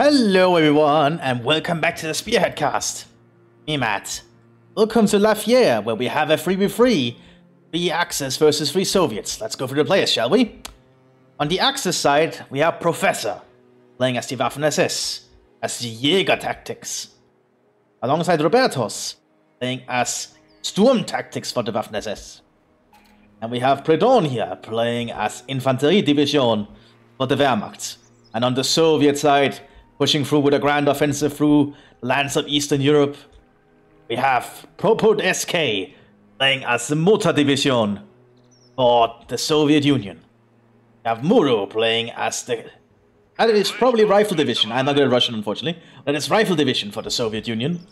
Hello everyone, and welcome back to the Spearhead cast. Me, Matt. Welcome to Lafayette, where we have a 3v3. 3 Axis versus 3 Soviets. Let's go through the players, shall we? On the Axis side, we have Professor, playing as the Waffen-SS, as the Jäger Tactics. Alongside Robertos, playing as Sturm Tactics for the Waffen-SS. And we have Predon here, playing as Infanterie Division for the Wehrmacht. And on the Soviet side, pushing through with a grand offensive through the lands of Eastern Europe, we have Propod SK, playing as the Motor Division for the Soviet Union. We have Muro playing as the... it's probably Rifle Division. I'm not good at Russian, unfortunately. But it's Rifle Division for the Soviet Union.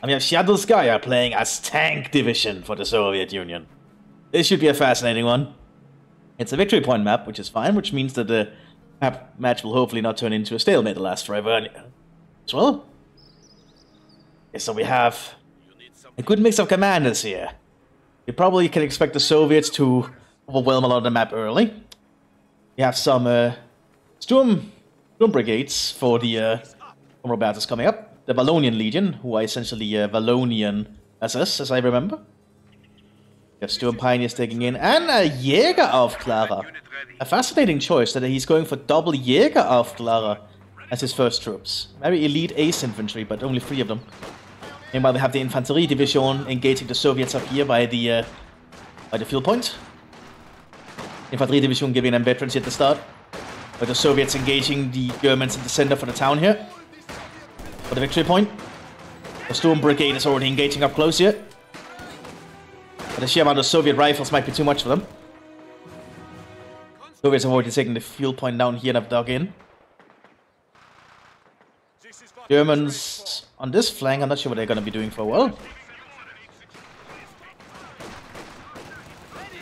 And we have Shadowskaya playing as Tank Division for the Soviet Union. This should be a fascinating one. It's a victory point map, which is fine, which means that the match will hopefully not turn into a stalemate to last forever as well. Okay, so we have a good mix of commanders here. You probably can expect the Soviets to overwhelm a lot of the map early. We have some Sturm brigades for the from Robertus coming up. The Wallonian Legion, who are essentially Wallonian SS, as I remember. We have Sturm Pioneers taking in, and a Jäger of Clara. A fascinating choice that he's going for double Jäger of Clara as his first troops. Very elite ace infantry, but only 3 of them. Meanwhile, we have the Infanterie Division engaging the Soviets up here by the field point. Infanterie Division giving them veterans at the start. But the Soviets engaging the Germans in the center for the town here. For the victory point. The Sturm Brigade is already engaging up close here. But the sheer amount of Soviet rifles might be too much for them. Soviets have already taken the field point down here and have dug in. Germans on this flank, I'm not sure what they're going to be doing for a while.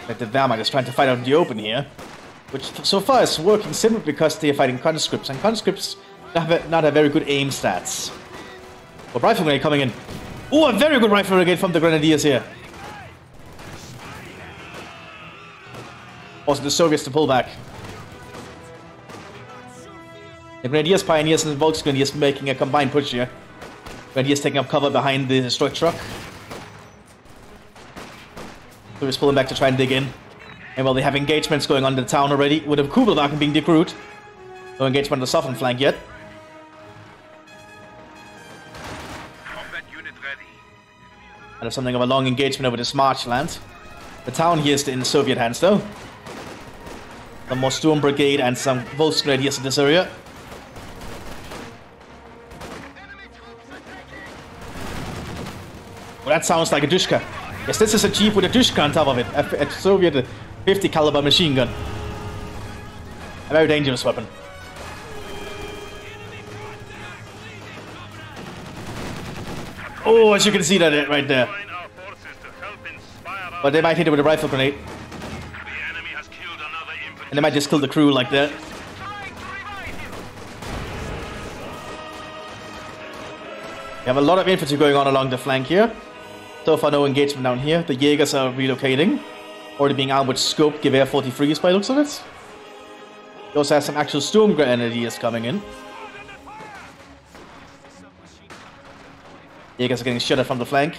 But the Wehrmacht is trying to fight out in the open here. Which so far is working simply because they are fighting conscripts. And conscripts not have very good aim stats. But rifle grenade coming in. Oh, a very good rifle brigade from the Grenadiers here. Also the Soviets to pull back. The Grenadiers, Pioneers, and the Volksgrenadiers making a combined push here. Grenadiers taking up cover behind the destroyed truck. Soviets pulling back to try and dig in. And while they have engagements going on in the town already, with a Kubelwagen being decrewed. No engagement on the southern flank yet. And there's something of a long engagement over this marshland. The town here is in Soviet hands though. Some more Sturm Brigade and some Volksgrenadiers in this area. Well, that sounds like a Dushka. Yes, this is a Jeep with a Dushka on top of it. A Soviet 50 caliber machine gun. A very dangerous weapon. Oh, as you can see that right there. But they might hit it with a rifle grenade. And they might just kill the crew like that. We have a lot of infantry going on along the flank here. So far no engagement down here. The Jaegers are relocating. Already being armed with scope Gewehr 43s by the looks of it. We also have some actual Sturm Grenadiers coming in. Jaegers are getting shot at from the flank.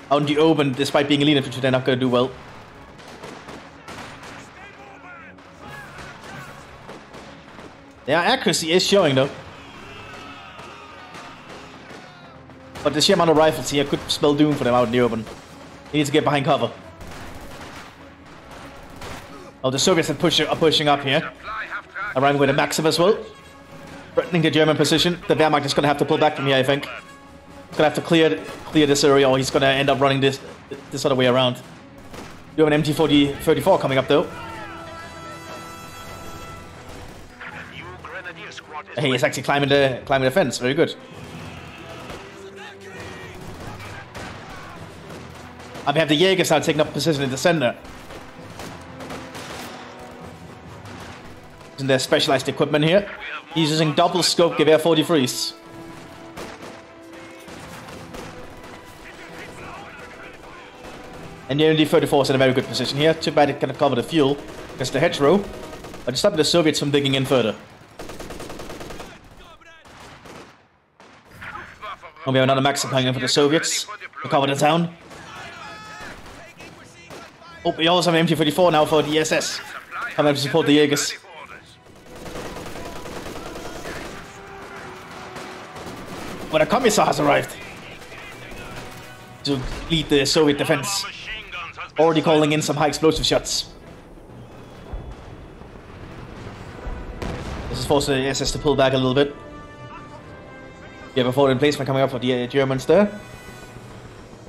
Out in the open, despite being elite infantry, they're not going to do well. Their accuracy is showing though. But the sheer amount of rifles here could spell doom for them out in the open. They need to get behind cover. Oh, the Soviets are pushing up here. Arriving with a Maxim as well. Threatening the German position. The Wehrmacht is going to have to pull back from here, I think. He's going to have to clear this area, or he's going to end up running this other way around. You have an MT-34 coming up though. Hey, he's actually climbing the fence. Very good. And we have the Jaegers now taking up position in the center. Using their specialized equipment here. He's using double scope Gewehr 43s. And the MT-34 is in a very good position here. Too bad it cannot cover the fuel because the hedgerow. But it's stopping the Soviets from digging in further. And we have another Maxim coming in for the Soviets to cover the town. Oh, we also have an MT-34 now for the SS. Coming to support the Jaegers. But a commissar has arrived to lead the Soviet defense. Already calling in some high explosive shots. This is forcing the SS to pull back a little bit. We have a forward emplacement coming up for the Germans there.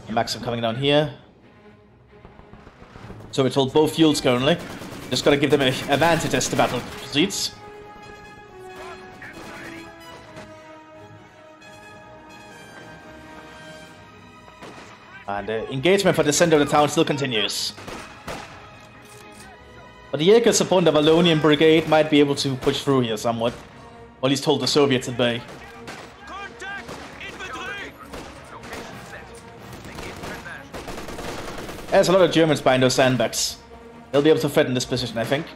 And Maxim coming down here. So we're told both fuels currently. Just gotta give them an advantage as the battle proceeds. And engagement for the center of the town still continues. But the Jaeger supporting the Wallonian Brigade might be able to push through here somewhat. Or at least hold the Soviets at bay. There's a lot of Germans behind those sandbags. They'll be able to threaten this position, I think.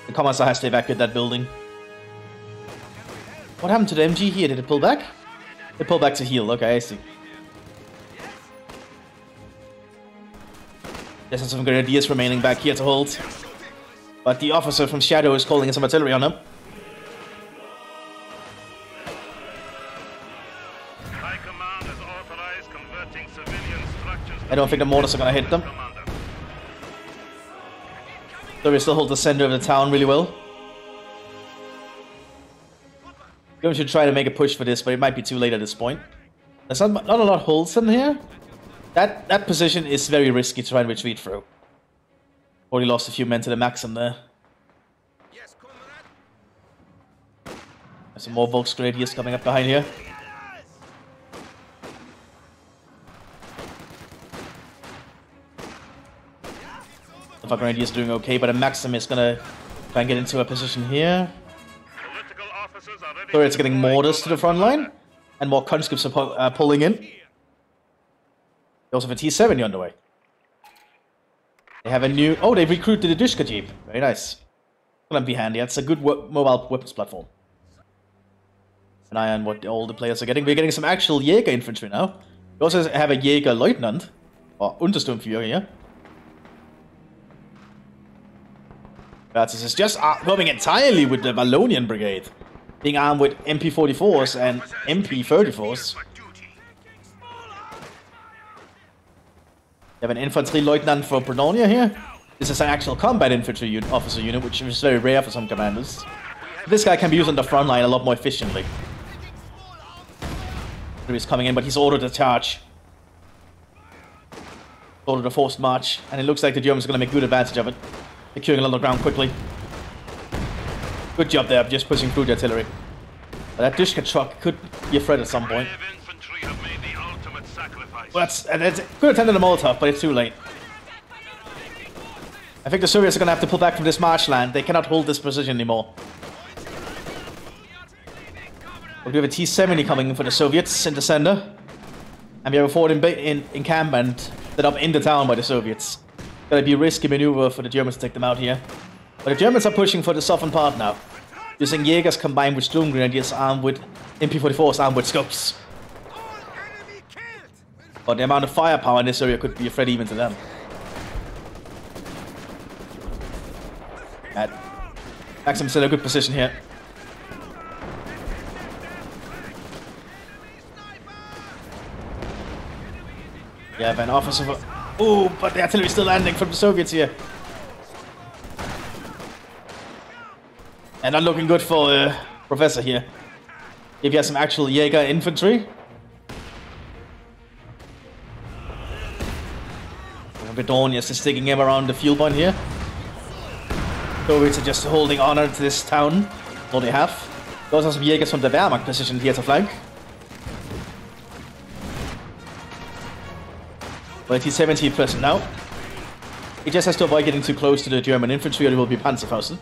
The Commissar has to evacuate that building. What happened to the MG here? Did it pull back? It pulled back to heal. Okay, I see. There's some grenadiers remaining back here to hold. But the officer from Shadow is calling in some artillery on him. I don't think the mortars are going to hit them. So we still hold the center of the town really well. We should try to make a push for this, but it might be too late at this point. There's not a lot of holes in here. That position is very risky to try and retreat through. Already lost a few men to the Maxim there. There's some more Volksgrenadiers coming up behind here. The Volksgrenadiers doing okay, but the Maxim is gonna try and get into a position here. So it's getting mortars to the front line, and more conscripts are pulling in. They also have a T-70 on the way. They have a new... Oh, they've recruited the Dushka Jeep. Very nice. Gonna be handy. That's a good mobile weapons platform. An eye on what all the players are getting. We're getting some actual Jaeger infantry now. We also have a Jaeger Lieutenant, or Untersturmführer here. Mthis is just going entirely with the Wallonian Brigade, being armed with MP-44s and MP-34s. We have an infantry lieutenant for Brodonia here. This is an actual combat infantry officer unit, which is very rare for some commanders. This guy can be used on the front line a lot more efficiently. He's coming in, but he's ordered a charge. Ordered a forced march, and it looks like the Germans are going to make good advantage of it. Securing a lot of ground quickly. Good job there, just pushing through the artillery. But that Dushka truck could be a threat at some point. Well, that's good attempt at a Molotov, but it's too late. I think the Soviets are going to have to pull back from this marshland. They cannot hold this position anymore. But we have a T-70 coming in for the Soviets in the center. And we have a forward encampment set up in the town by the Soviets. Gonna be a risky maneuver for the Germans to take them out here. But the Germans are pushing for the southern part now. Using Jaegers combined with Sturmgrenadiers armed with MP-44s armed with scopes. But the amount of firepower in this area could be a threat even to them. Maxim's in a good position here. You have an officer. Oh, but the artillery is still landing from the Soviets here. And not looking good for Professor here. If he has some actual Jaeger infantry. Bedonius is sticking him around the fuel point here. Soviets are just holding honor to this town. All they have. Those are some Jaegers from the Wehrmacht positioned here to flank. But he's 17th person now. He just has to avoid getting too close to the German infantry or he will be Panzerfaust.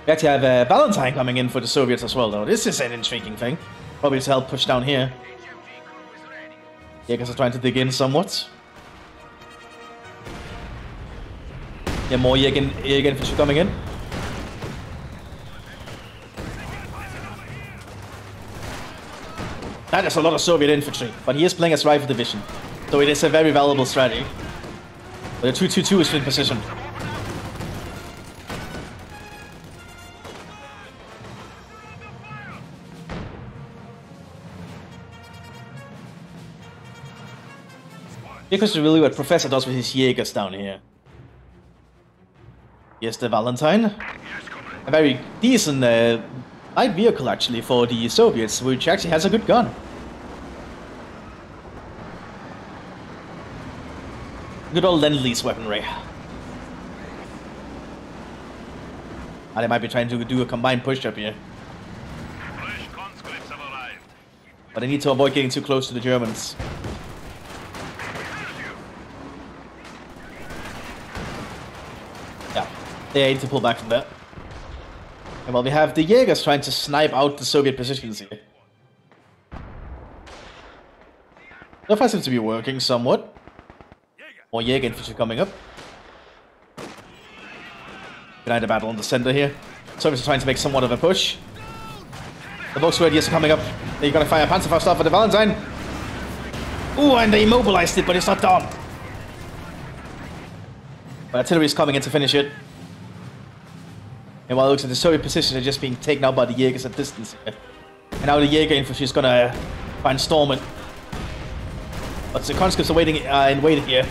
We actually have Valentine coming in for the Soviets as well though. This is an intriguing thing. Probably to help push down here. Jaegers are trying to dig in somewhat. Yeah, more Jaeger infantry coming in. That is a lot of Soviet infantry, but he is playing as rifle division, so it is a very valuable strategy. But the 2-2-2 is in position. Because really what Professor does with his Jaegers down here. Here's the Valentine. A very decent light vehicle actually for the Soviets, which actually has a good gun. Good old Lend-Lease weaponry. And they might be trying to do a combined push-up here. But they need to avoid getting too close to the Germans. Yeah, they need to pull back from that. And while we have the Jaegers trying to snipe out the Soviet positions here. So far seems to be working somewhat. More Jaeger infantry coming up. Behind the battle in the center here. Soviets are trying to make somewhat of a push. The Volksgrenadiers are coming up. They're gonna fire Panzerfaust off at the Valentine. Ooh, and they immobilized it, but it's not done. But artillery is coming in to finish it. And while it looks at the Soviet positions, they're just being taken out by the Jaegers at distance here. And now the Jaeger infantry is gonna try and storm it. But the conscripts are waiting in waiting here.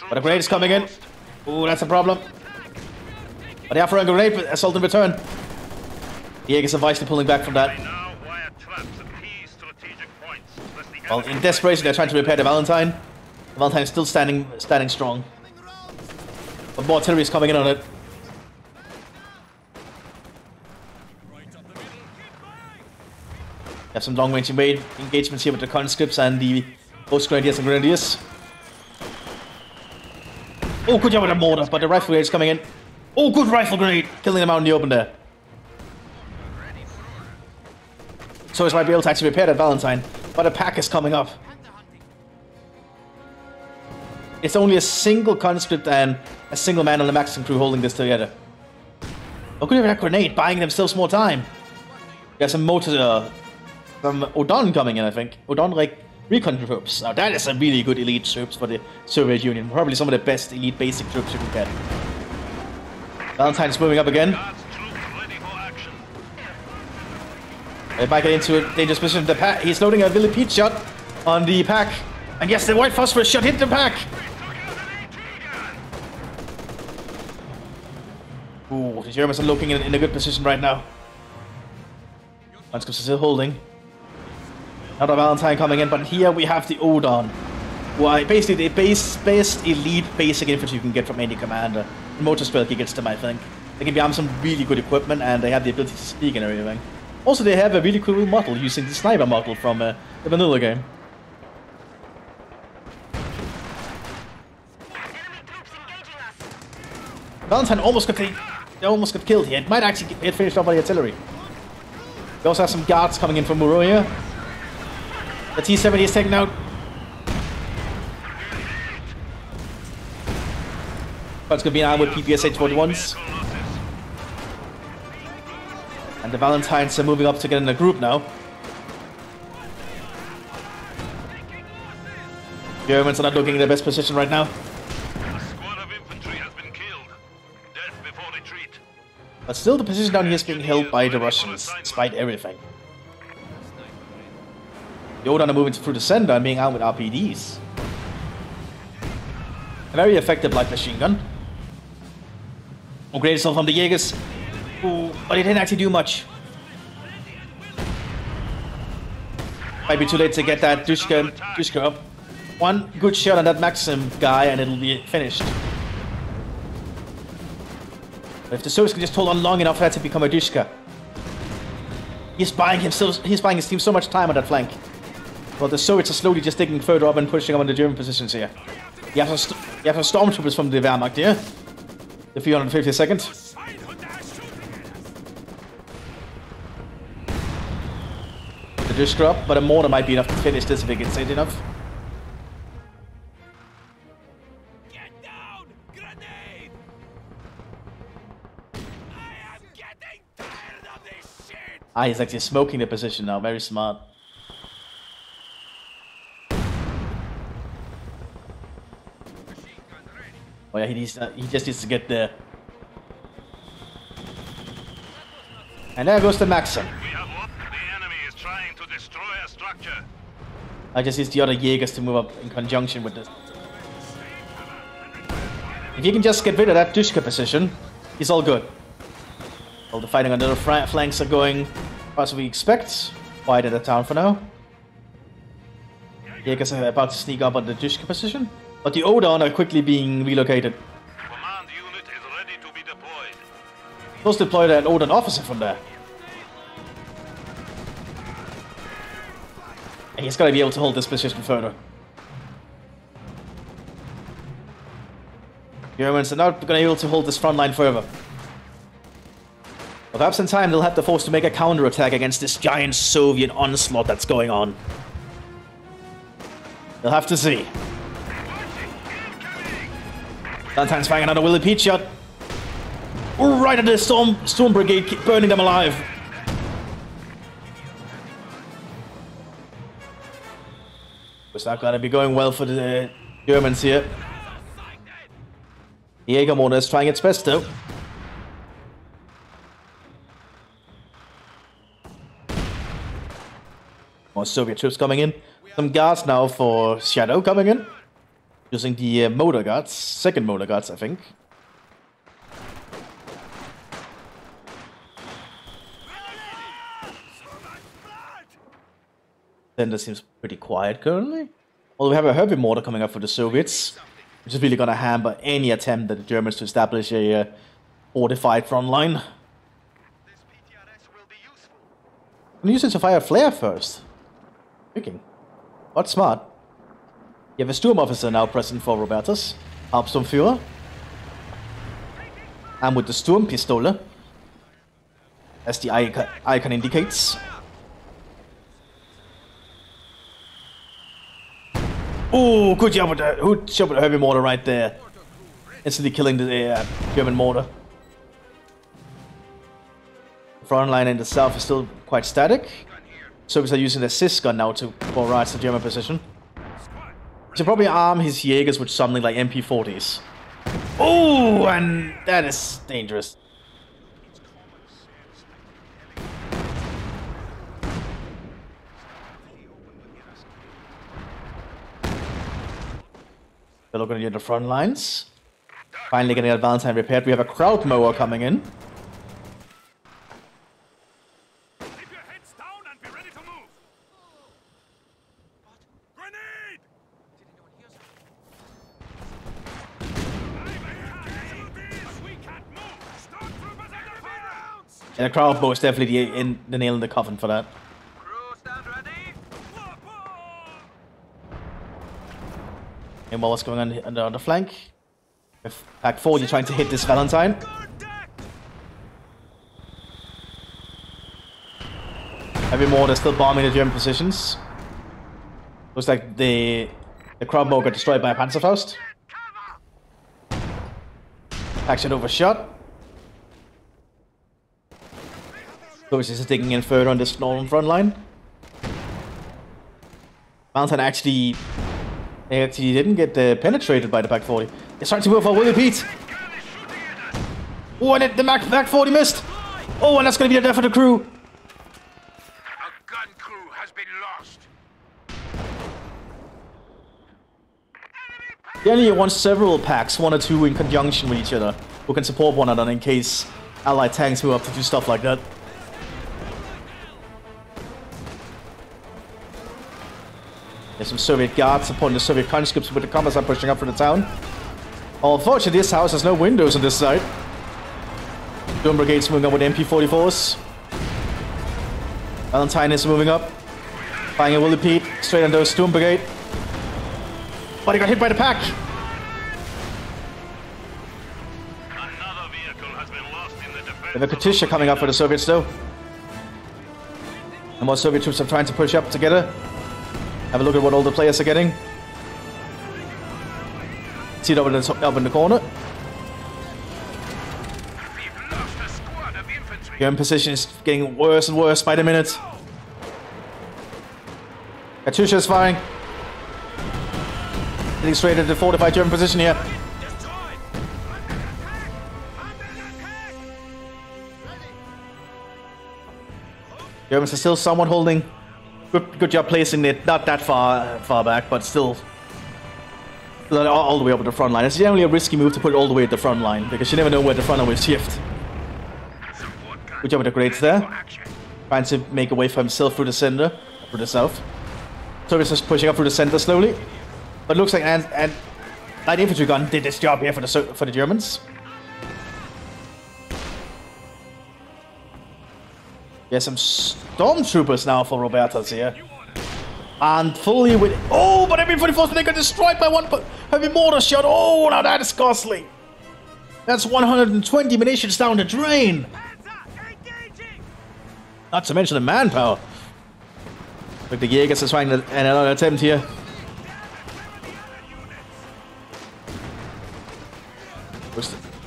But a grenade is coming in. Ooh, that's a problem. But they are throwing a grenade assault in return. The Jaegers are wisely pulling back from that. Well, in desperation, they're trying to repair the Valentine. The Valentine is still standing strong. But more artillery is coming in on it. Have some long-range engagements here with the conscripts and the Volksgrenadiers and Grenadiers. Oh, good job with the mortar, but the rifle grenade is coming in. Oh, good rifle grenade! Killing them out in the open there. So might be able to actually repair that Valentine, but a pack is coming up. It's only a single conscript and a single man on the Mattcasting crew holding this together. Oh, good, that grenade, buying themselves more time. There's some motor from Odon coming in, I think. Odon, like, recon troops. Now that is a really good elite troops for the Soviet Union. Probably some of the best elite basic troops you can get. Valentine's moving up again. They might get into a dangerous position. The pack. He's loading a Millipede shot on the pack. And yes, the white phosphorus shot hit the pack. Ooh, the Germans are looking in a good position right now. Conscripts are still holding. Another Valentine coming in, but here we have the Odon. Who are basically the best elite basic infantry you can get from any commander. Motor Strelke gets them, I think. They can be armed some really good equipment, and they have the ability to speak and everything. Also, they have a really cool model using the sniper model from the vanilla game. Valentine almost got killed here. It might actually get finished off by the artillery. We also have some guards coming in from Muroya. The T-70 is taken out. But it's going to be armed with PPSH-41s. And the Valentines are moving up to get in a group now. Germans are not looking in their best position right now. A squad of infantry has been killed. Death before retreat. But still the position down here is being held by the Russians, despite everything. The Odon are moving through the center and being armed with RPDs. A very effective light machine gun. Great assault from the Jaegers. Ooh, but it didn't actually do much. Might be too late to get that Dushka up. One good shot on that Maxim guy and it'll be finished. But if the Soviets can just hold on long enough for that to become a Dushka. He's buying his team so much time on that flank. Well, the Soviets are slowly just digging further up and pushing up on the German positions here. You have some stormtroopers from the Wehrmacht here. The 352nd. The Dushka up, but a mortar might be enough to finish this if it gets hit enough. Get down! Grenade! I am getting tired Ah, he's actually smoking the position now. Very smart. Oh yeah, he just needs to get there. And there goes the Maxim. We have what? The enemy is trying to destroy a structure. I just need the other Jaegers to move up in conjunction with this. If you can just get rid of that Dushka position, he's all good. All the fighting on the other flanks are going as we expect. Quiet in the town for now. Jaegers are about to sneak up on the Dushka position, but the Odon are quickly being relocated. Command unit is ready to be deployed. Let's deploy that Odon officer from there. And he's got to be able to hold this position further. Germans are not going to be able to hold this front line further. But perhaps in time they'll have to force to make a counterattack against this giant Soviet onslaught that's going on. They'll have to see. Valentine's firing another Willy Pete shot. Right at the Storm Brigade, burning them alive. It's not gonna be going well for the Germans here. The Jaeger mortar is trying its best though. More Soviet troops coming in. Some guards now for Shadow coming in. Using the motor guards. Second motor guards, I think. Then this seems pretty quiet currently. Well, we have a heavy mortar coming up for the Soviets, which is really going to hamper any attempt that the Germans to establish a fortified front line. I'm using to fire a flare first. Thinking. What's smart? You have a Sturm officer now present for Robertus. Hauptsturmführer. And with the Sturm Pistole, as the icon indicates. Oh, good job with the heavy mortar right there. Instantly killing the German mortar. The front line in the south is still quite static. Soviets are using their Sis gun now to barrage the German position. He should probably arm his Jaegers with something like MP40s. Oh, and that is dangerous. They're looking at the front lines. Finally getting that Valentine repaired. We have a crowd mower coming in. Keep your heads down and be ready to move. Grenade! And the crowd mower is definitely the nail in the coffin for that. And what's going on the other flank? With Pack 40 trying to hit this Valentine. Heavy mortar still bombing the German positions. Looks like the crowd mower got destroyed by a Panzerfaust. Action overshot. Soviets is digging in further on this northern front line. Valentine actually didn't get penetrated by the Pack 40. They're starting to move for Willy Pete. Oh, and the Pack 40 missed. Oh, and that's going to be the death of the crew. A gun crew has been lost. The enemy wants several packs, one or two in conjunction with each other, who can support one another in case allied tanks move up to do stuff like that. There's some Soviet guards supporting the Soviet conscripts with the combat are pushing up from the town. Unfortunately, this house has no windows on this side. Sturm Brigade's moving up with MP44s. Valentine is moving up. Firing a Willy Pete straight on those Sturm Brigade. But he got hit by the pack. Another vehicle has been lost in the defense. We have a Katyusha coming up for the Soviets though. And more Soviet troops are trying to push up together. Have a look at what all the players are getting. See it up in the corner. We've lost a squad of infantry. German position is getting worse and worse by the minute. Katusha is firing. Getting straight at the fortified German position here. Germans are still somewhat holding. Good job placing it. Not that far back, but still all the way up at the front line. It's generally a risky move to put it all the way at the front line because you never know where the front line will shift. Good job with the grades there. Trying to make a way for himself through the center, through the south. Soviets is pushing up through the center slowly, but looks like an light infantry gun did this job here for the Germans. There's some stormtroopers now for Roberta's here. And fully with... Oh, but every 44th they got destroyed by one heavy mortar shot. Oh, now that is costly. That's 120 munitions down the drain. Not to mention the manpower. Look, the Jaegers are trying another attempt here.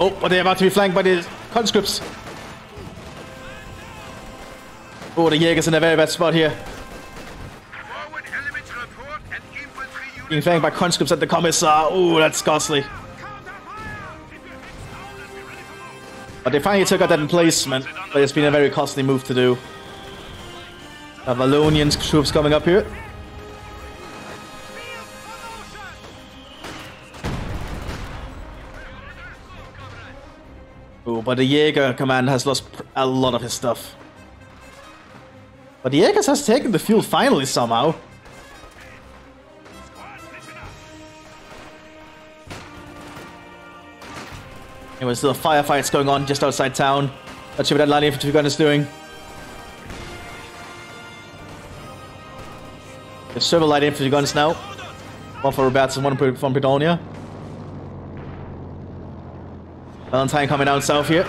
Oh, but they're about to be flanked by the conscripts. Oh, the Jaegers in a very bad spot here. Being flanked by conscripts at the commissar. Oh, that's costly. But they finally took out that emplacement. But it's been a very costly move to do. Valonian troops coming up here. Oh, but the Jaeger command has lost a lot of his stuff. But the Jaegers has taken the field finally somehow. Anyway, still firefights going on just outside town. Not sure what that line infantry gun is doing. There's several light infantry guns now. One for Roberts and one from Pedonia. Valentine coming down south here.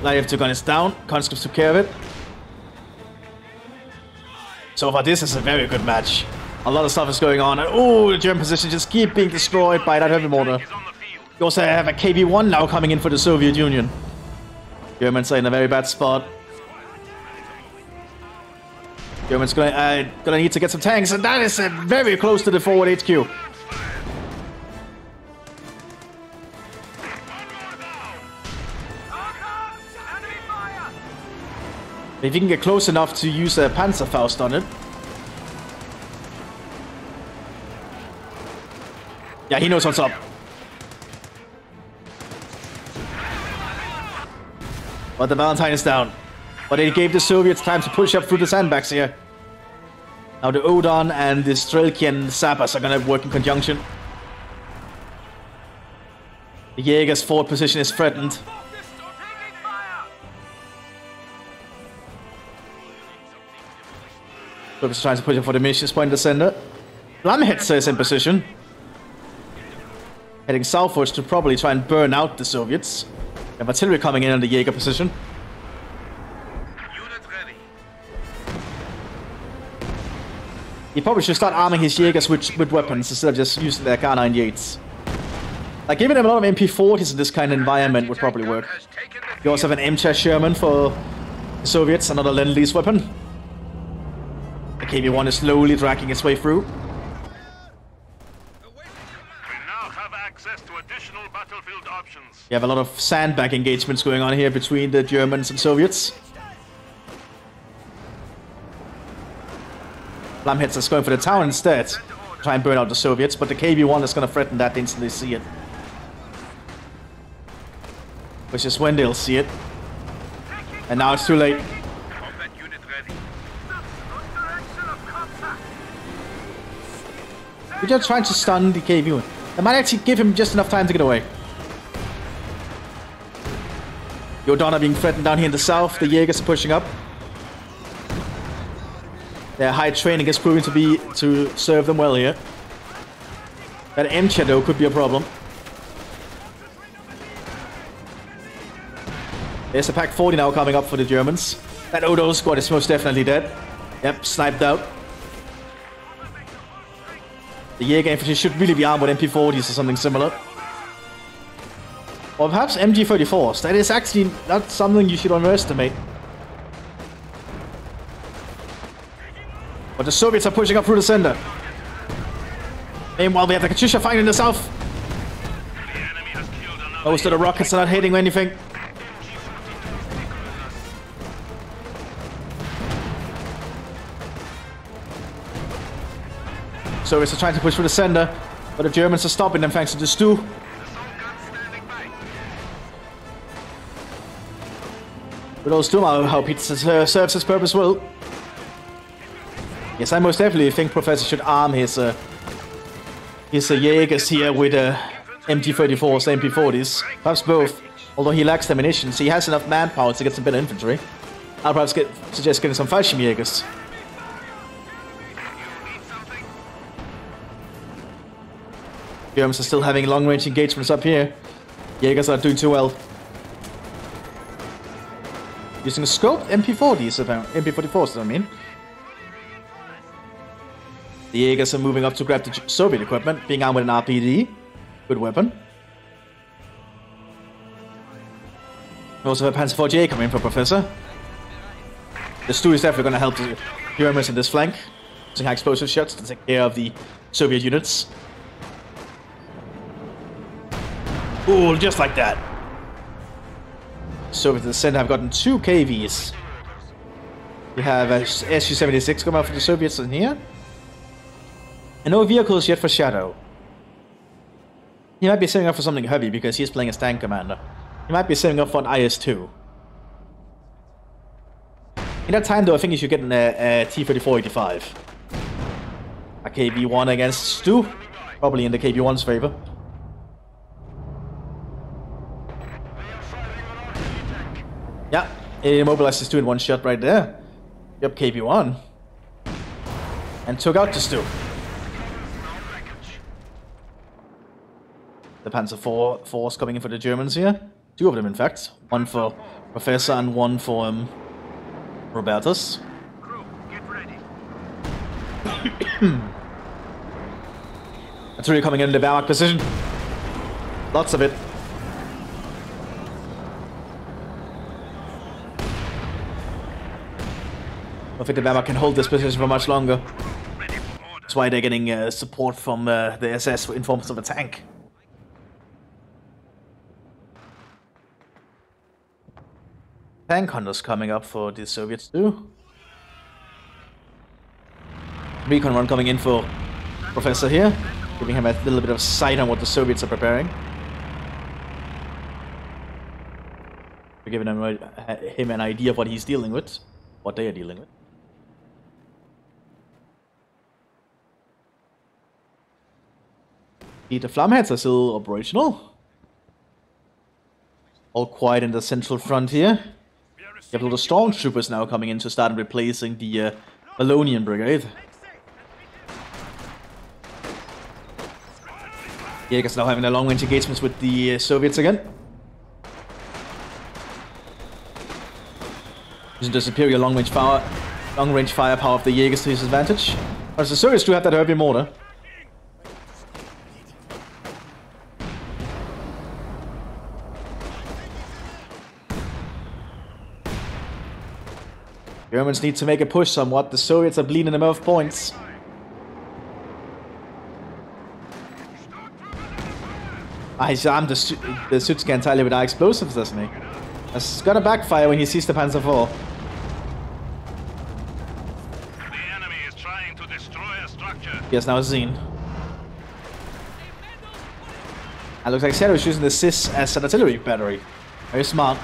Light infantry gun is down. Conscripts took care of it. So far, this is a very good match. A lot of stuff is going on. And oh, the German positions just keep being destroyed by that heavy mortar. You also have a KV-1 now coming in for the Soviet Union. Germans are in a very bad spot. Germans gonna need to get some tanks, and that is very close to the forward HQ. If you can get close enough to use a Panzerfaust on it. Yeah, he knows what's up. But the Valentine is down. But it gave the Soviets time to push up through the sandbags here. Now the Odon and the Strelkian Sabas are gonna work in conjunction. The Jaeger's forward position is threatened. Soviets trying to push up for the missions point in the center. Mthis is in position. Heading southwards to probably try and burn out the Soviets. Have artillery coming in on the Jaeger position. Unit ready. He probably should start arming his Jaegers with weapons instead of just using their Kar-98s. Like, giving them a lot of MP40s in this kind of environment would probably work. You also have an MCHA Sherman for the Soviets, another Lend-Lease weapon. The KV-1 is slowly dragging its way through. We now have access to additional battlefield options. You have a lot of sandbag engagements going on here between the Germans and Soviets. Mthis is going for the town instead. Try and burn out the Soviets, but the KV-1 is going to threaten that the instant they see it. Which is when they'll see it. And now it's too late. Combat unit ready. We're just trying to stun the KV-1. They might actually give him just enough time to get away. The Odon are being threatened down here in the south. The Jaegers are pushing up. Their high training is proving to serve them well here. That MCHA though could be a problem. There's a Pack 40 now coming up for the Germans. That Odo squad is most definitely dead. Yep, sniped out. The Jaeger infantry should really be armed with MP40s or something similar. Or perhaps MG34s. That is actually not something you should underestimate. But the Soviets are pushing up through the center. Meanwhile, we have the Katyusha fighting in the south. Most of the rockets are not hitting anything. Soviets are trying to push through the center, but the Germans are stopping them thanks to the stew. But also, I hope it serves his purpose well. Yes, I most definitely think Professor should arm his Jaegers here with MG34s, MP40s, perhaps both. Although he lacks the munitions, he has enough manpower to get some better infantry. I'll perhaps suggest getting some Fallschirmjägers. Germans are still having long-range engagements up here. Jaegers are not doing too well. Using scoped MP40s, apparently. MP44s, I mean. The Jaegers are moving up to grab the Soviet equipment, being armed with an RPD. Good weapon. We also have a Panzer IV coming in for Professor. The stew is definitely going to help the Germans in this flank, using high explosive shots to take care of the Soviet units. Ooh, just like that. Soviets in the center have gotten 2 KVs. We have a Su-76 coming out for the Soviets in here. And no vehicles yet for Shadow. He might be setting up for something heavy because he's playing as tank commander. He might be setting up for an IS-2. In that time though, I think he should get a T-34-85. A KV-1 against Stu. Probably in the KV-1's favor. Yeah, he immobilized Stu in one shot right there. Yep, KV-1. And took out the Stu. The Panzer IV force coming in for the Germans here. 2 of them, in fact. One for Professor and one for Robertus. Crew, get ready. Artillery coming in the Wehrmacht position. Lots of it. I think the Wehrmacht can hold this position for much longer. That's why they're getting support from the SS in forms of a tank. Tank hunters coming up for the Soviets too. Recon run coming in for Professor here, giving him a little bit of sight on what the Soviets are preparing. We're giving him an idea of what he's dealing with, what they are dealing with. The Flammheads are still operational. All quiet in the central front here. You have a lot of stormtroopers now coming in to start replacing the Wallonian Brigade. Jaegers now having their long-range engagements with the Soviets again. Using the superior long-range firepower of the Jaegers to his advantage. But the Soviets do have that heavy mortar. Germans need to make a push somewhat. The Soviets are bleeding them off points. He's armed the Sutska entirely with high explosives, doesn't he? That's gonna backfire when he sees the Panzer IV. The enemy is trying to destroy a structure. He has now seen. And looks like Shadow is using the SIS as an artillery battery. Very smart.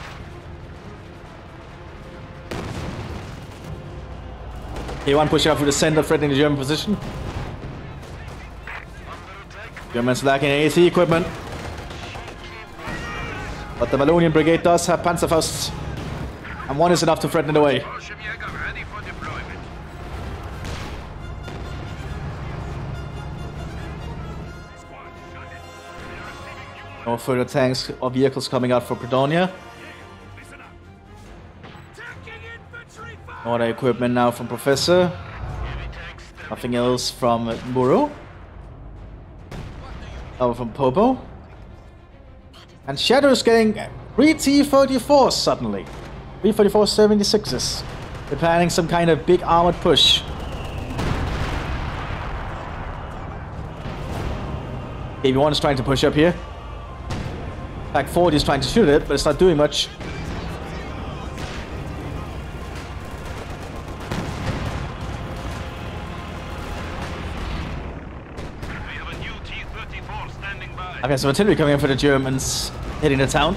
K1 pushing up through the center, threatening the German position. Germans lacking AT equipment. But the Wallonian Brigade does have Panzerfausts. And one is enough to threaten it away. Ready for deployment. No further tanks or vehicles coming out for Predonia. No other equipment now from Professor. Nothing else from Muro. Over from Popo. And Shadow's getting 3 T-34s suddenly. 344 76s. They're planning some kind of big armored push. KB1 is trying to push up here. Pack 40 is trying to shoot it, but it's not doing much. I've got some artillery coming in for the Germans hitting the town.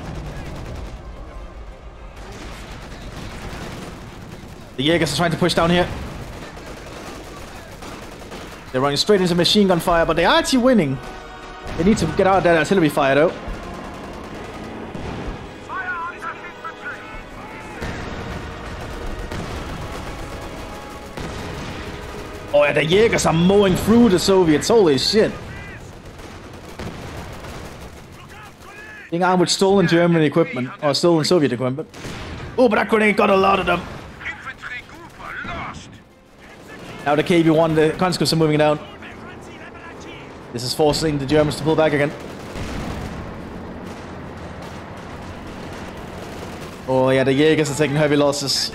The Jaegers are trying to push down here. They're running straight into machine gun fire, but they are actually winning. They need to get out of that artillery fire though. Oh yeah, the Jaegers are mowing through the Soviets, holy shit. Being armed with stolen German equipment, or stolen Soviet equipment. Oh, but that grenade got a lot of them. Now the KB1, the conscripts are moving down. This is forcing the Germans to pull back again. Oh yeah, the Jaegers are taking heavy losses.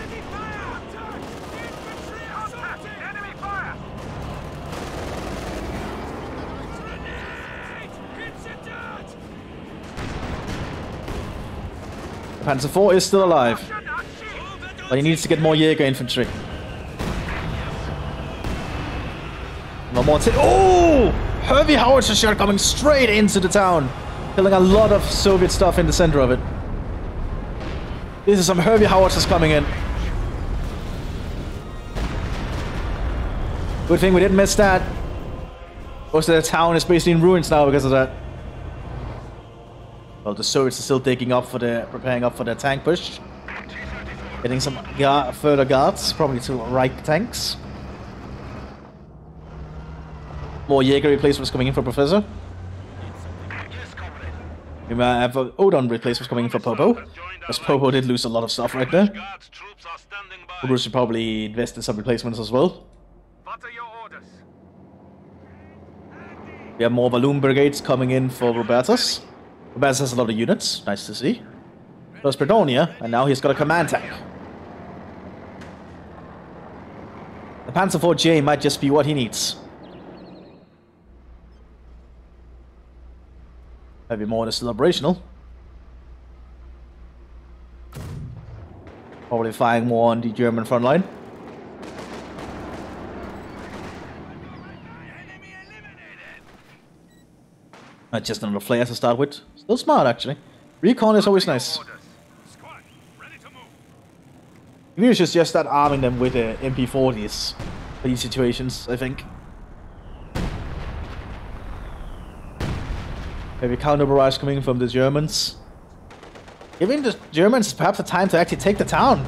Panzer IV is still alive, but he needs to get more Jaeger infantry. No more. Oh! Heavy howitzer shot coming straight into the town, killing a lot of Soviet stuff in the center of it. This is some heavy howitzers coming in. Good thing we didn't miss that. Most of the town is basically in ruins now because of that. Well, the Soviets are still preparing up for their tank push. Getting some further guards, probably to Reich tanks. More Jaeger replacements coming in for Professor. We might have Odon replacements coming in for Popo. Because Popo did lose a lot of stuff right there. Popo should probably invest in some replacements as well. We have more Balloon Brigades coming in for Robertus. Robertus has a lot of units, nice to see. Plus Predonia, and now he's got a command tank. The Panzer IV-J might just be what he needs. Maybe more is still operational. Probably firing more on the German front line. Just another flare to start with. Still smart, actually. Recon is always nice. Maybe we should just start arming them with MP40s for these situations, I think. Maybe counter barrage coming from the Germans. Giving the Germans perhaps the time to actually take the town.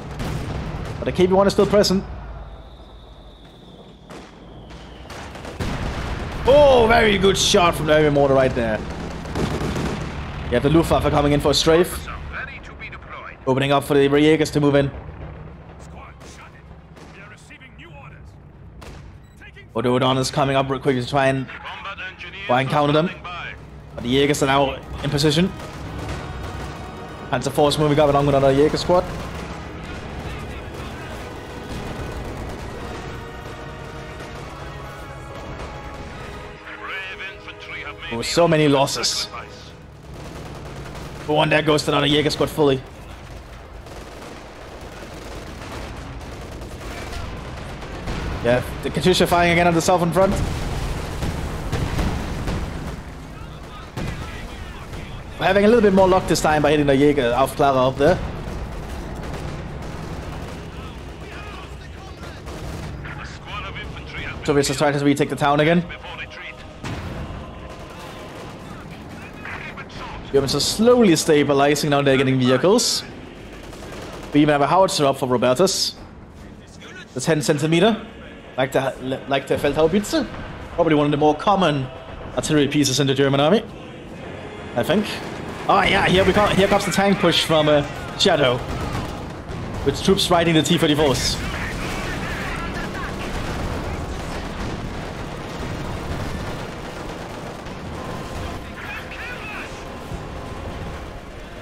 But the KB1 is still present. Oh, very good shot from the heavy mortar right there. You have the Luftwaffe coming in for a strafe. Opening up for the Jaegers to move in. Odon is coming up real quick to try and counter them. But the Jaegers are now in position. Panzer IV is moving up along with another Jaeger squad. Oh, so many losses. One there goes to another Jaeger squad fully. Yeah, the Katyusha firing again on the southern front. We're having a little bit more luck this time by hitting the Jaeger auf Clara up there. Soviets are trying to retake the town again. Germans are slowly stabilizing, now they're getting vehicles. We even have a howitzer up for Robertus. The 10 centimeter, like the Feldhaubitze. Probably one of the more common artillery pieces in the German army, I think. Oh yeah, here comes the tank push from Shadow, with troops riding the T-34s.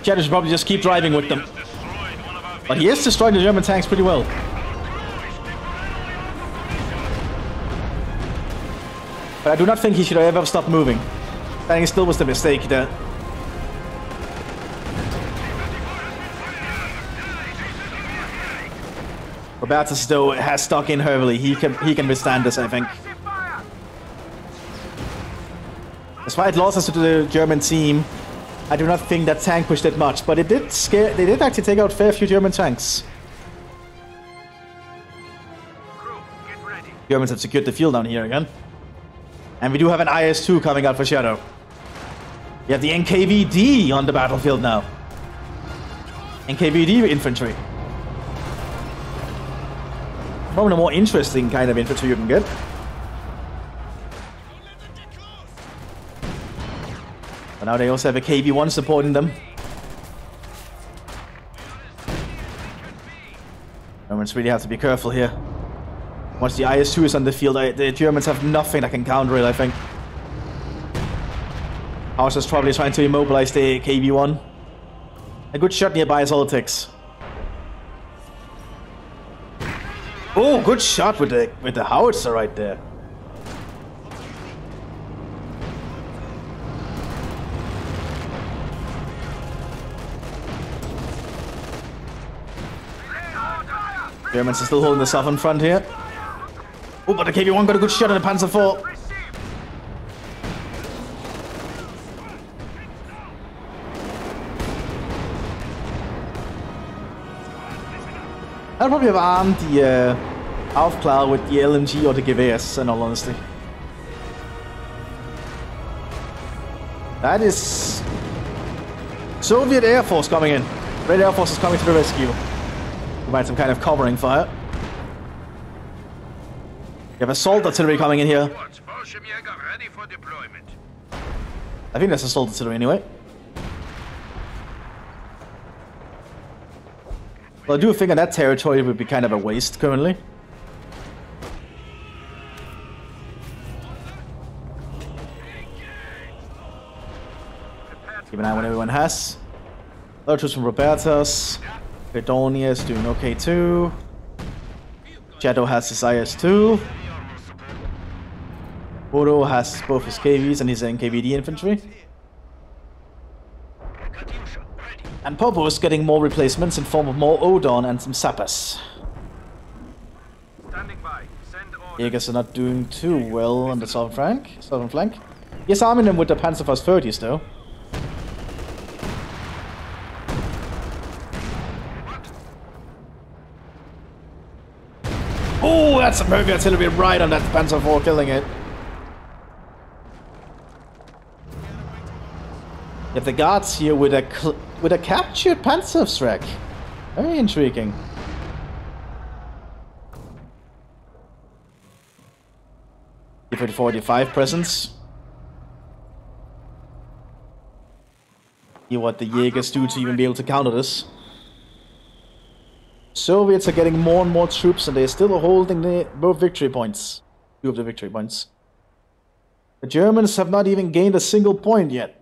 Shadow should probably just keep driving with them. But he is destroying the German tanks pretty well. But I do not think he should ever stop moving. Standing still was the mistake there. Robertus though has stuck in heavily. He can withstand this, I think. Despite losses to the German team, I do not think that tank pushed that much, but it did scare. They did actually take out a fair few German tanks. Germans have secured the field down here again. And we do have an IS-2 coming out for Shadow. We have the NKVD on the battlefield now. NKVD infantry. Probably the more interesting kind of infantry you can get. But now they also have a KV-1 supporting them. Germans really have to be careful here. Once the IS-2 is on the field, the Germans have nothing that can counter it, I think. Hauser's probably trying to immobilize the KV-1. A good shot nearby is all it takes. Oh, good shot with the howitzer right there. Germans are still holding the southern front here. Oh, but the KV-1 got a good shot on the Panzer IV. I'll probably have armed the Aufklar with the LMG or the Gewehrs, in all honesty. That is Soviet Air Force coming in. Red Air Force is coming to the rescue. Provide some kind of covering fire. You have assault artillery coming in here. I think that's assault artillery anyway. Well, I do think on that territory would be kind of a waste currently. Keep an eye on what everyone has. Other troops from Robertus. Fredonia is doing okay too. Shadow has his IS-2. Odo has both his KVs and his NKVD infantry. And Popo is getting more replacements in form of more Odon and some Sappers. Jägers are not doing too well on the southern flank. He's arming them with the Panzerfaust 30s though. Oh, that's some heavy artillery right on that Panzer IV, killing it. You have the guards here with a captured Panzerschreck. Very intriguing. T-45 presence. See what the Jägers do to even be able to counter this. Soviets are getting more and more troops and they're still holding both victory points. Two of the victory points. The Germans have not even gained a single point yet.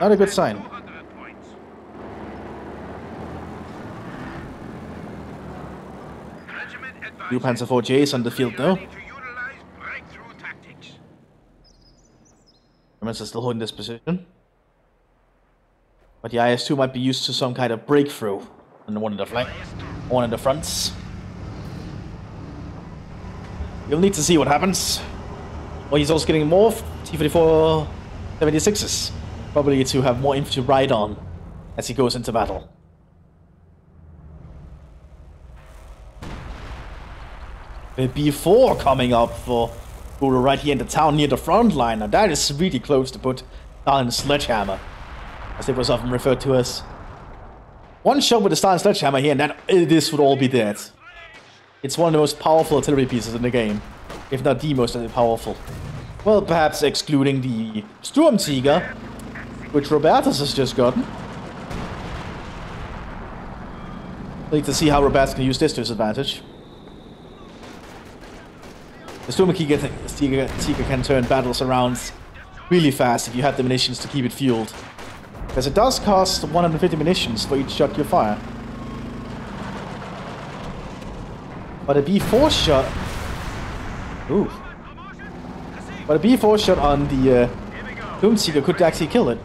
Not a good sign. New Panzer IVJs on the field though. Germans are still holding this position. But the IS-2 might be used to some kind of breakthrough. And one in the flank, one in the fronts. You'll need to see what happens. Well, he's also getting more T-44 76s. Probably to have more infantry ride on as he goes into battle. The B4 coming up for Guru right here in the town near the front line. Now that is really close to put down the sledgehammer, as it was often referred to as. One shot with the Stalin sledgehammer here, and then this would all be dead. It's one of the most powerful artillery pieces in the game, if not the most powerful. Well, perhaps excluding the Sturmtiger, which Robertus has just gotten. We'll need to see how Robertus can use this to his advantage. The Sturmtiger can turn battles around really fast if you have the munitions to keep it fueled. Because it does cost 150 munitions for each shot you fire. But a B4 shot... Ooh. But a B4 shot on the Doomseeker could actually kill it.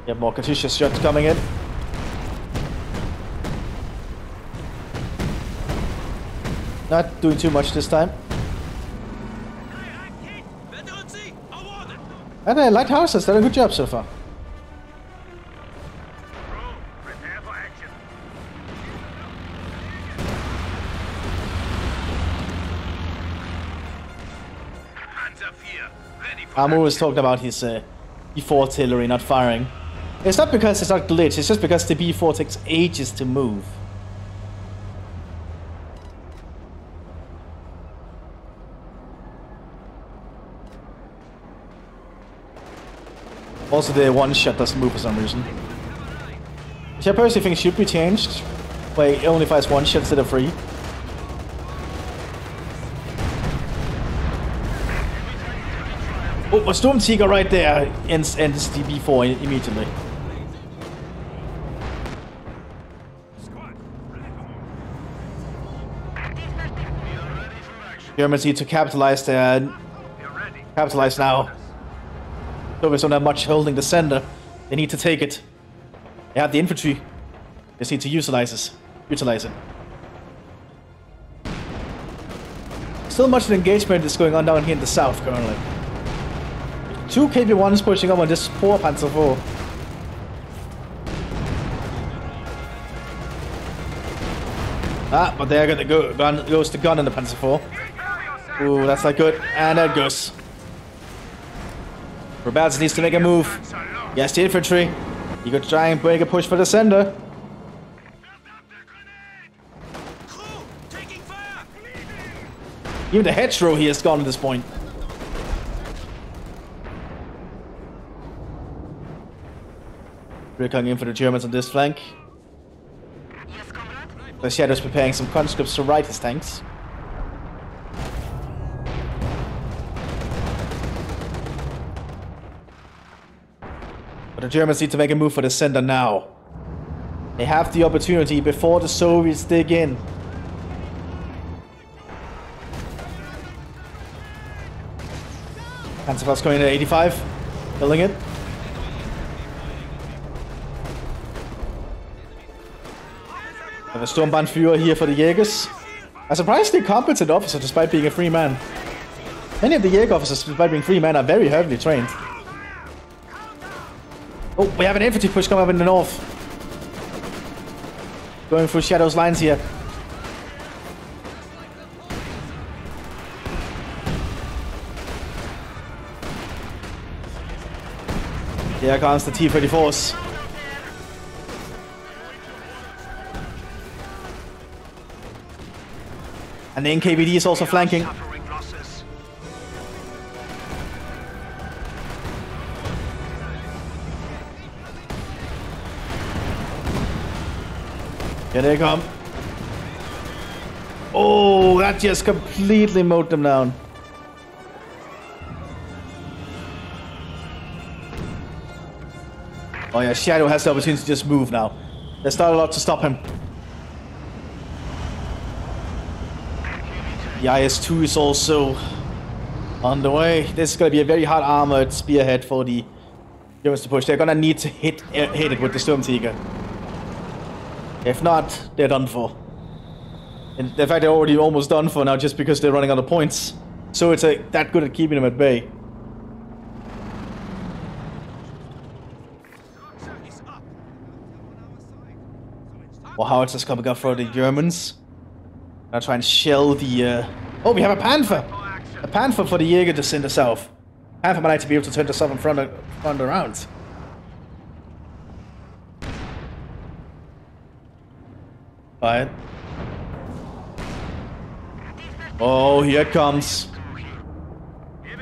You have more Katyusha shots coming in. Not doing too much this time. And the Lighthouse has done a good job so far. Prepare for action. Amu was talking about his B4 artillery not firing. It's not because it's not glitched, it's just because the B4 takes ages to move. Also, the one shot doesn't move for some reason. Which I personally think should be changed, where it only fires one shot instead of three. Oh, a Stormseeker right there ends the B4 immediately. Germans need to capitalize there. Capitalize now. Soviets don't have much holding the center. They need to take it. They have the infantry. They just need to utilize it. Still much of engagement is going on down here in the south currently. 2 KB1s pushing up on this poor Panzer IV. Ah, but there goes the gun in the Panzer IV. Ooh, that's not good. And there it goes. Rebels needs to make a move. Yes, the infantry. You could try and break a push for the center. Even the hedgerow here is gone at this point. We're coming in for the Germans on this flank. The Shadow's preparing some conscripts to ride his tanks. But the Germans need to make a move for the center now. They have the opportunity before the Soviets dig in. Panzerfaust going to 85, killing it. Have a Sturmbannführer here for the Jägers. A surprisingly competent officer despite being a free man. Many of the Jäger officers, despite being free men, are very heavily trained. Oh, we have an infantry push coming up in the north. Going through Shadow's lines here. Here comes the T-34s. And the NKVD is also flanking. Here they come. Oh, that just completely mowed them down. Oh yeah, Shadow has the opportunity to just move now. There's not a lot to stop him. The IS-2 is also on the way. This is going to be a very hard armored spearhead for the Germans to push. They're going to need to hit it with the Sturmtiger. If not, they're done for. In fact, they're already almost done for now just because they're running out of points. So it's that good at keeping them at bay. Well, howitzers coming up for the Germans. Now try and shell the... Oh, we have a Panther! A Panther for the Jäger just in the south. Panther might like to be able to turn the southern front around. Right. Oh, here it comes.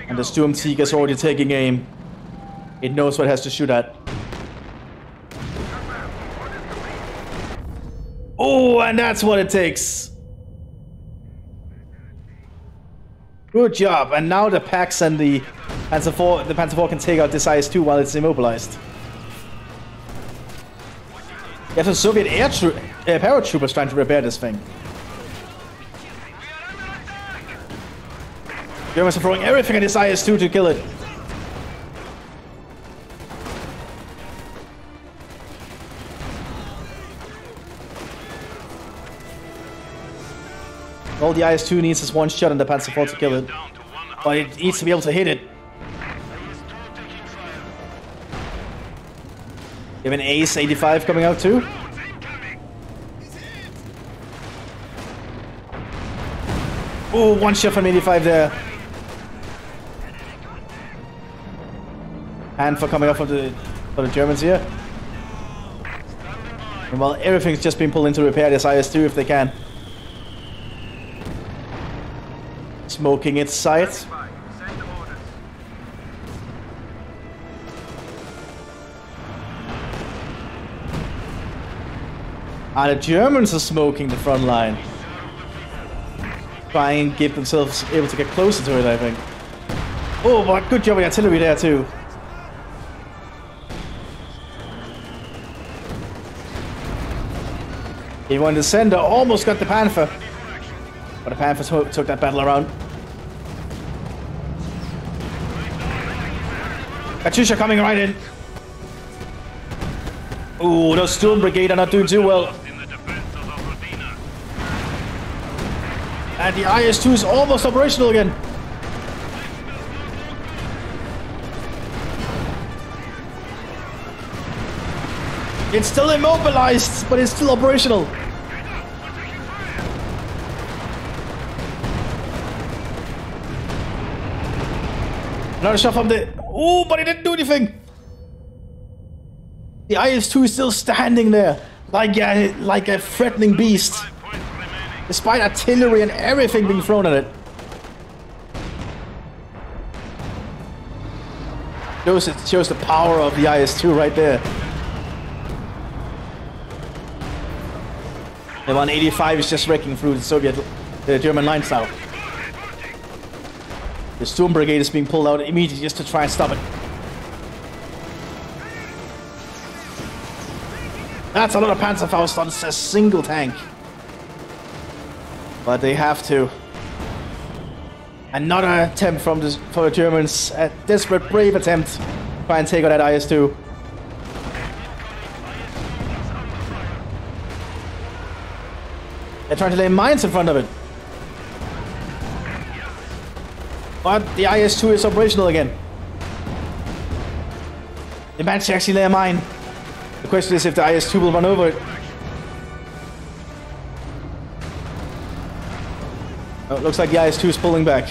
And the Sturmtiger is already taking aim. It knows what it has to shoot at. Oh, and that's what it takes. Good job. And now the Pax and the The Panzer IV can take out this IS-2 while it's immobilized. You have some Soviet paratroopers trying to repair this thing. Germans are throwing everything at this IS-2 to kill it. All the IS-2 needs is one shot on the Panzer IV to kill it. But it needs to be able to hit it. You have an Ace 85 coming out too. Oh, one shot from 85 there. And for coming up for the Germans here. And while everything's just been pulled in to repair this IS-2 if they can. Smoking its sights. The Germans are smoking the front line. Try and get themselves able to get closer to it, I think. Oh, but good job with artillery there too. He won the center, almost got the Panther. But the Panther took that battle around. Katyusha coming right in. Ooh, those Sturm Brigade are not doing too well. And the IS-2 is almost operational again. It's still immobilized, but it's still operational. Another shot from the... Ooh, but it didn't do anything. The IS-2 is still standing there like a threatening beast. Despite artillery and everything being thrown at it. It shows the power of the IS-2 right there. The 185 is just wrecking through the German lines now. The Sturm Brigade is being pulled out immediately just to try and stop it. That's a lot of Panzerfaust on a single tank. But they have to. Another attempt for the Germans. A desperate, brave attempt to try and take out that IS-2. They're trying to lay mines in front of it. But the IS-2 is operational again. They managed to actually lay a mine. The question is if the IS-2 will run over it. Oh, it looks like the IS-2 is pulling back.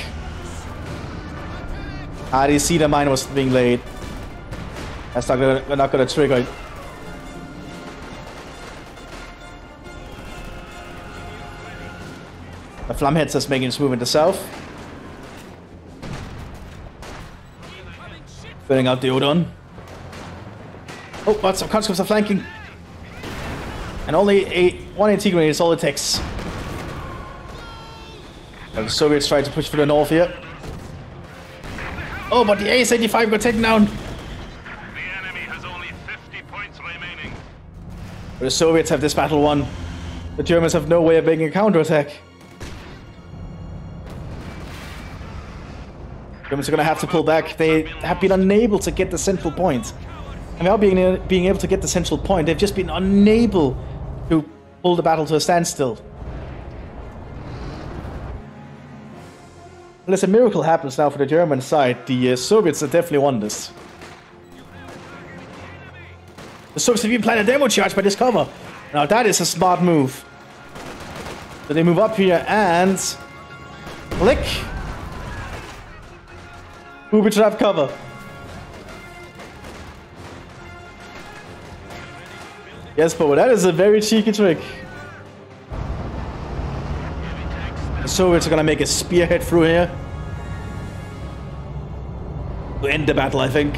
They see the mine was being laid. That's not gonna trigger it. The Flammheads is making its move in the south. Filling out the Odon. Oh, but some conscripts are flanking. And only one anti-grenade is all it takes. And the Soviets try to push for the north here. Oh, but the Ace-85 got taken down. The enemy has only 50 points remaining. But the Soviets have this battle won. The Germans have no way of making a counterattack. Germans are going to have to pull back. They have been unable to get the central point. And without being able to get the central point, they've just been unable to pull the battle to a standstill. Unless a miracle happens now for the German side, the Soviets have definitely won this. The Soviets have even planned a demo charge by this cover. Now that is a smart move. So they move up here and... Click! Booby trap cover. Yes, but that is a very cheeky trick. The Soviets are gonna make a spearhead through here. To end the battle, I think.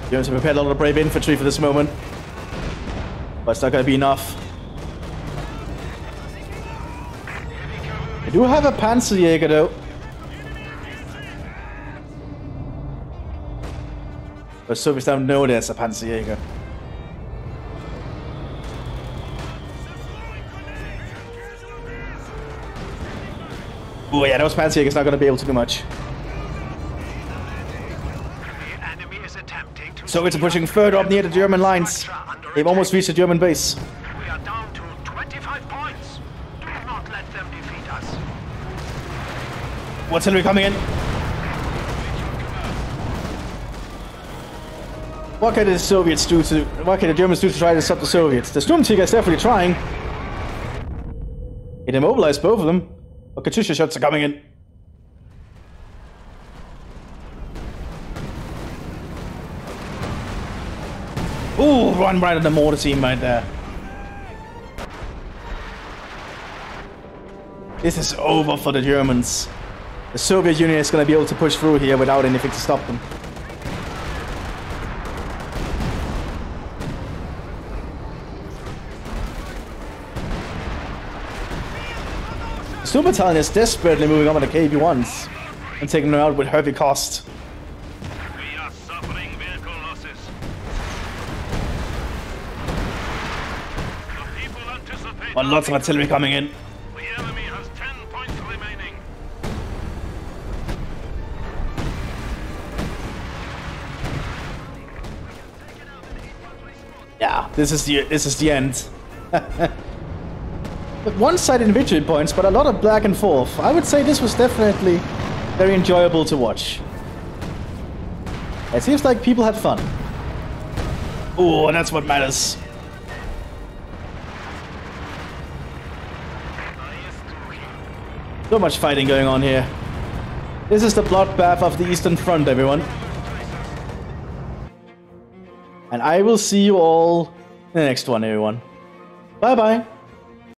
Germans have prepared a lot of brave infantry for this moment. But it's not gonna be enough. I do have a Panzerjäger though. But Soviets don't know there's a Panzerjäger. Oh yeah, those Panzerjäger's not going to be able to do much. Soviets are pushing further up near the German lines. They've almost reached the German base. We are down to 25 points. Do not let them defeat us. Artillery coming in. What can the Soviets do to... What can the Germans do to try to stop the Soviets? The Sturmtiger is definitely trying. It immobilized both of them. But Katyusha shots are coming in. Ooh, run right at the mortar team right there. This is over for the Germans. The Soviet Union is going to be able to push through here without anything to stop them. The Stu Battalion is desperately moving on with the KV-1s and taking them out with heavy cost. We are suffering vehicle losses. The people anticipate... Oh, lots of artillery coming in. The enemy has 10 points remaining. Yeah, this is the end. One-sided victory points, but a lot of back and forth. I would say this was definitely very enjoyable to watch. It seems like people had fun. Oh, that's what matters. So much fighting going on here. This is the bloodbath of the Eastern Front, everyone. And I will see you all in the next one, everyone. Bye-bye.